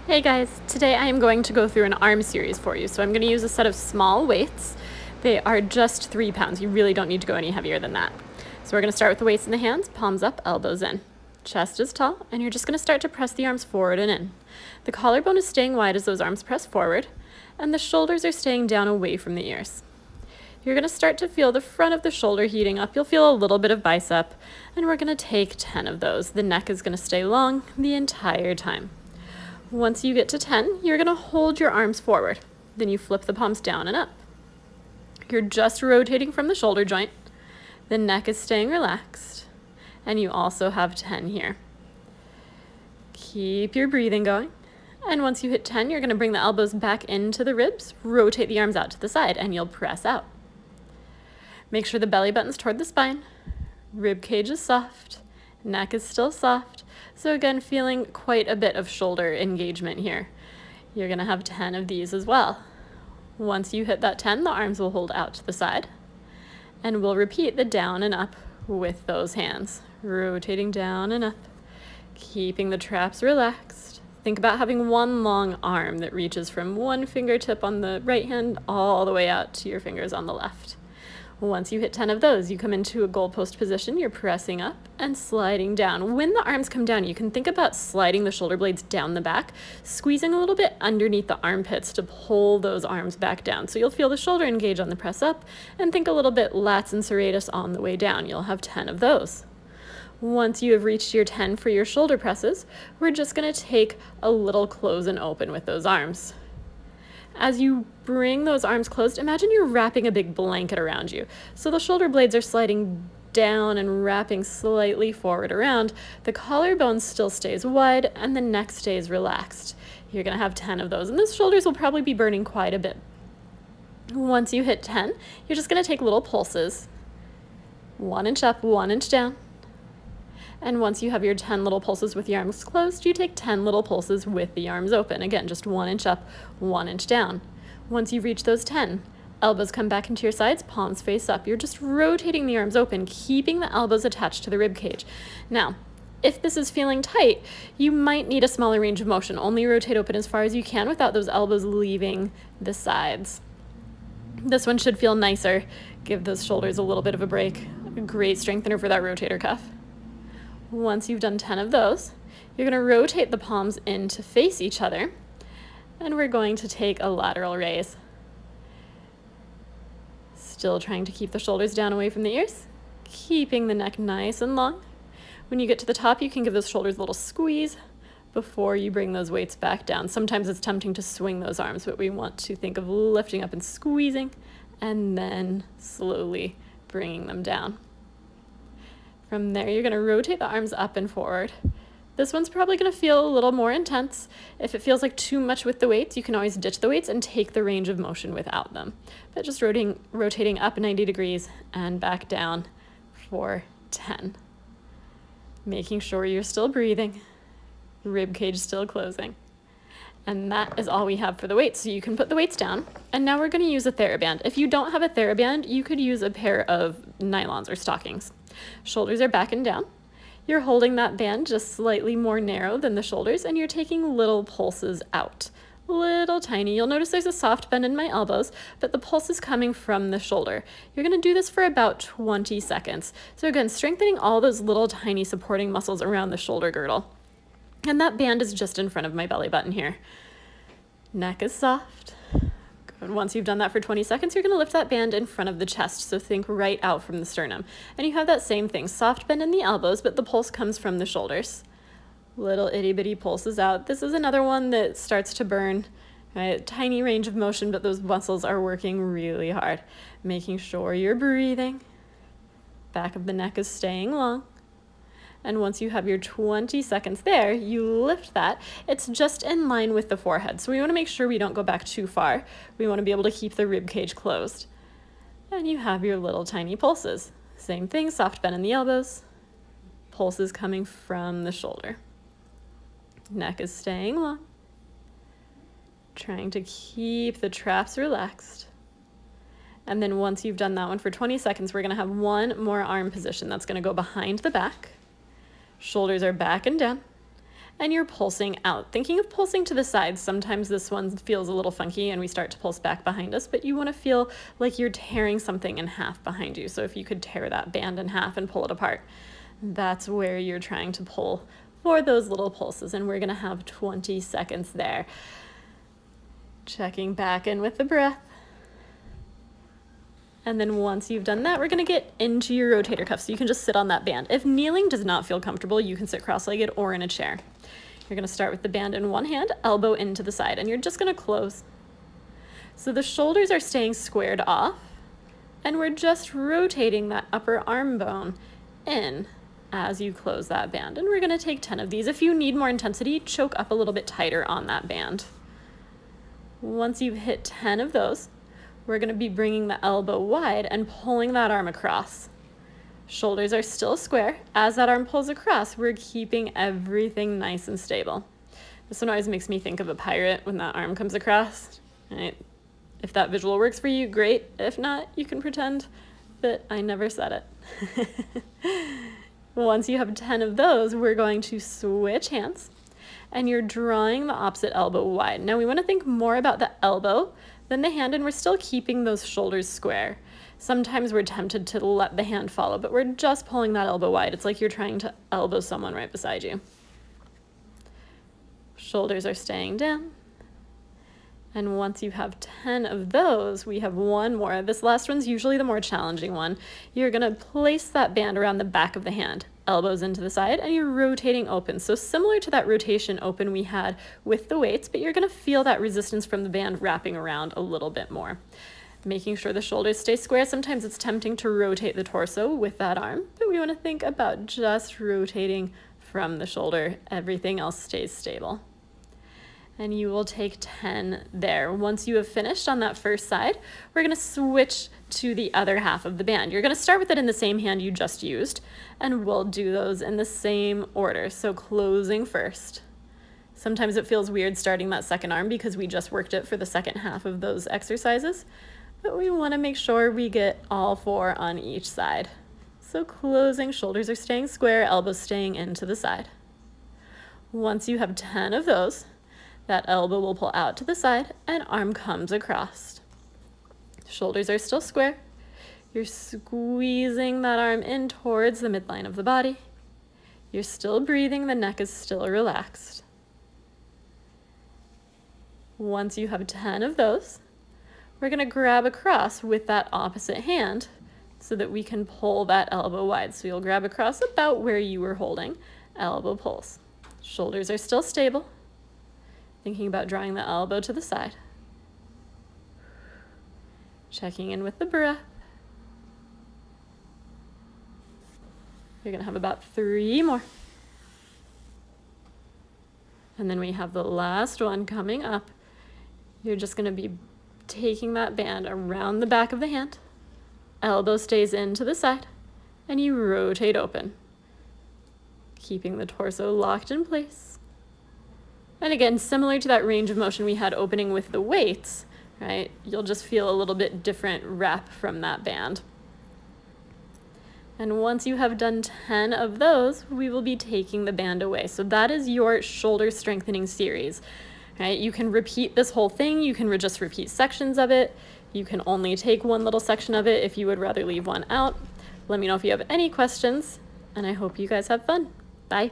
Hey guys, today I am going to go through an arm series for you. So I'm going to use a set of small weights. They are just 3 pounds. You really don't need to go any heavier than that. So we're going to start with the weights in the hands, palms up, elbows in. Chest is tall, and you're just going to start to press the arms forward and in. The collarbone is staying wide as those arms press forward, and the shoulders are staying down away from the ears. You're going to start to feel the front of the shoulder heating up. You'll feel a little bit of bicep, and we're going to take 10 of those. The neck is going to stay long the entire time. Once you get to 10, you're going to hold your arms forward. Then you flip the palms down and up. You're just rotating from the shoulder joint. The neck is staying relaxed. And you also have 10 here. Keep your breathing going. And once you hit 10, you're going to bring the elbows back into the ribs, rotate the arms out to the side, and you'll press out. Make sure the belly button's toward the spine. Rib cage is soft. Neck is still soft. So again, feeling quite a bit of shoulder engagement here. You're going to have 10 of these as well. Once you hit that 10, the arms will hold out to the side. And we'll repeat the down and up with those hands. Rotating down and up, keeping the traps relaxed. Think about having one long arm that reaches from one fingertip on the right hand all the way out to your fingers on the left. Once you hit 10 of those, you come into a goalpost position. You're pressing up and sliding down. When the arms come down, you can think about sliding the shoulder blades down the back, squeezing a little bit underneath the armpits to pull those arms back down. So you'll feel the shoulder engage on the press up, and think a little bit lats and serratus on the way down. You'll have 10 of those. Once you have reached your 10 for your shoulder presses, we're just going to take a little close and open with those arms. As you bring those arms closed, imagine you're wrapping a big blanket around you. So the shoulder blades are sliding down and wrapping slightly forward around. The collarbone still stays wide and the neck stays relaxed. You're going to have 10 of those, and the shoulders will probably be burning quite a bit. Once you hit 10, you're just going to take little pulses. 1 inch up, 1 inch down. And once you have your 10 little pulses with the arms closed, you take 10 little pulses with the arms open. Again, just 1 inch up, 1 inch down. Once you reach those 10, elbows come back into your sides, palms face up. You're just rotating the arms open, keeping the elbows attached to the rib cage. Now, if this is feeling tight, you might need a smaller range of motion. Only rotate open as far as you can without those elbows leaving the sides. This one should feel nicer. Give those shoulders a little bit of a break. A great strengthener for that rotator cuff. Once you've done 10 of those, you're going to rotate the palms in to face each other, and we're going to take a lateral raise. Still trying to keep the shoulders down away from the ears, keeping the neck nice and long. When you get to the top, you can give those shoulders a little squeeze before you bring those weights back down. Sometimes it's tempting to swing those arms, but we want to think of lifting up and squeezing, and then slowly bringing them down. From there, you're going to rotate the arms up and forward. This one's probably going to feel a little more intense. If it feels like too much with the weights, you can always ditch the weights and take the range of motion without them. But just rotating up 90 degrees and back down for 10. Making sure you're still breathing, rib cage still closing. And that is all we have for the weights. So you can put the weights down. And now we're going to use a TheraBand. If you don't have a TheraBand, you could use a pair of nylons or stockings. Shoulders are back and down. You're holding that band just slightly more narrow than the shoulders, and you're taking little pulses out. Little tiny. You'll notice there's a soft bend in my elbows, but the pulse is coming from the shoulder. You're going to do this for about 20 seconds. So again, strengthening all those little tiny supporting muscles around the shoulder girdle. And that band is just in front of my belly button here. Neck is soft. Good. Once you've done that for 20 seconds, you're going to lift that band in front of the chest. So think right out from the sternum. And you have that same thing, soft bend in the elbows, but the pulse comes from the shoulders. Little itty bitty pulses out. This is another one that starts to burn. Right? Tiny range of motion, but those muscles are working really hard. Making sure you're breathing. Back of the neck is staying long. And once you have your 20 seconds there, you lift that. It's just in line with the forehead. So we want to make sure we don't go back too far. We want to be able to keep the rib cage closed. And you have your little tiny pulses. Same thing, soft bend in the elbows. Pulses coming from the shoulder. Neck is staying long. Trying to keep the traps relaxed. And then once you've done that one for 20 seconds, we're going to have one more arm position. That's going to go behind the back. Shoulders are back and down. and you're pulsing out. Thinking of pulsing to the sides, sometimes this one feels a little funky and we start to pulse back behind us, but you want to feel like you're tearing something in half behind you. So if you could tear that band in half and pull it apart, that's where you're trying to pull for those little pulses, and we're going to have 20 seconds there. Checking back in with the breath. And then once you've done that, we're going to get into your rotator cuff, so you can just sit on that band. If kneeling does not feel comfortable, you can sit cross-legged or in a chair. You're going to start with the band in one hand, elbow into the side, and you're just going to close. So the shoulders are staying squared off, and we're just rotating that upper arm bone in as you close that band. And we're going to take 10 of these. If you need more intensity, choke up a little bit tighter on that band. Once you've hit 10 of those, we're going to be bringing the elbow wide and pulling that arm across. Shoulders are still square. As that arm pulls across, we're keeping everything nice and stable. This one always makes me think of a pirate when that arm comes across. Right? If that visual works for you, great. If not, you can pretend that I never said it. Once you have 10 of those, we're going to switch hands, and you're drawing the opposite elbow wide. Now we want to think more about the elbow than the hand, and we're still keeping those shoulders square. Sometimes we're tempted to let the hand follow, but we're just pulling that elbow wide. It's like you're trying to elbow someone right beside you. Shoulders are staying down. And once you have 10 of those, we have one more. This last one's usually the more challenging one. You're going to place that band around the back of the hand, elbows into the side, and you're rotating open. So similar to that rotation open we had with the weights, but you're going to feel that resistance from the band wrapping around a little bit more. Making sure the shoulders stay square. Sometimes it's tempting to rotate the torso with that arm, but we want to think about just rotating from the shoulder. Everything else stays stable. And you will take 10 there. Once you have finished on that first side, we're going to switch to the other half of the band. You're going to start with it in the same hand you just used, and we'll do those in the same order. So closing first. Sometimes it feels weird starting that second arm because we just worked it for the second half of those exercises, but we want to make sure we get all 4 on each side. So closing, shoulders are staying square, elbows staying into the side. Once you have 10 of those, that elbow will pull out to the side and arm comes across. Shoulders are still square. You're squeezing that arm in towards the midline of the body. You're still breathing, the neck is still relaxed. Once you have 10 of those, we're going to grab across with that opposite hand so that we can pull that elbow wide. So you'll grab across about where you were holding, elbow pulls. Shoulders are still stable. Thinking about drawing the elbow to the side. Checking in with the breath. You're going to have about 3 more. And then we have the last one coming up. You're just going to be taking that band around the back of the hand. Elbow stays into the side, and you rotate open, keeping the torso locked in place. And again, similar to that range of motion we had opening with the weights, right? You'll just feel a little bit different wrap from that band. And once you have done 10 of those, we will be taking the band away. So that is your shoulder strengthening series, right? You can repeat this whole thing. You can just repeat sections of it. You can only take one little section of it if you would rather leave one out. Let me know if you have any questions, and I hope you guys have fun. Bye.